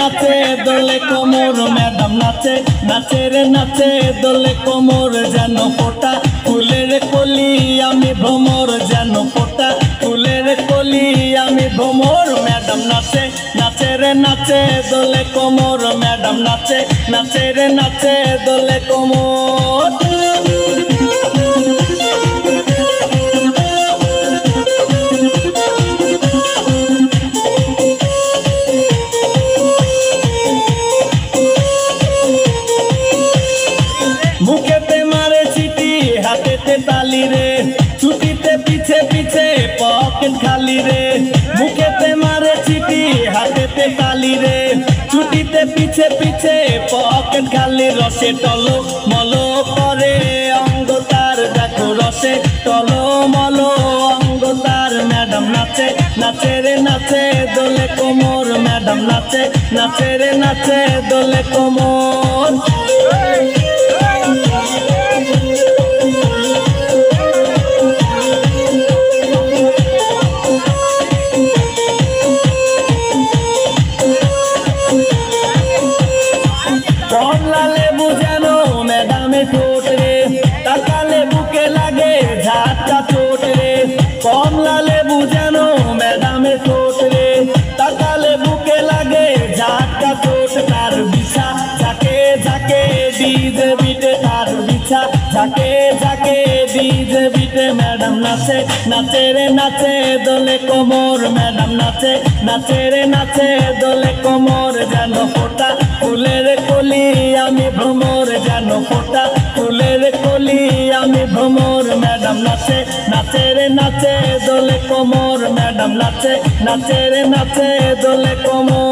নাচে দোলে কোমর ম্যাডাম নাচে নাচে রে নাচে দোলে কোমর যেন ফোটা ফুলের কলি আমি ভ্রমর যেন ফোটা ফুলের কলি আমি ভ্রমর ম্যাডাম নাচে নাচে রে নাচে দোলে কোমর ম্যাডাম নাচে নাচে রে নাচে দোলে কোমর মুখেতে মারে চিঠি হাতেতে তালি রে ছুটিতে পিছে পিছে পকেট খালি রে মুখেতে মারে চিঠি হাতেতে তালি রে ছুটিতে পিছে পিছে পকেট খালি রসে টলো মলো করে অঙ্গ তার দেখো রসে টলো মলো অঙ্গ তার ম্যাডাম নাচে নাচে রে নাচে দোলে কোমর ম্যাডাম নাচে নাচে রে নাচে দোলে কোমর কমলা লেবু যেন ম্যাডামে ঠোঁট রে তাকালে বুকে লাগে ঝাটকা চোট রে কমলা লেবু যেন ম্যাডামে ঠোঁট রে তাকালে বুকে লাগে ঝাটকা চোট তার বিছা ঝাঁকে ঝাঁকে ডিজে বিটে তার বিছা ঝাঁকে ঝাঁকে ডিজে বিটে ম্যাডাম নাচে নাচে রে নাচে দোলে কোমর ম্যাডাম নাচে নাচে রে নাচে দোলে কোমর যেন ফোটা ফুলের কলি আমি ভ্রমর যেন ফোটা ফুলের কলি আমি ভ্রমর ম্যাডাম নাচে নাচে রে নাচে দোলে কোমর ম্যাডাম নাচে নাচে রে নাচে দোলে কোমর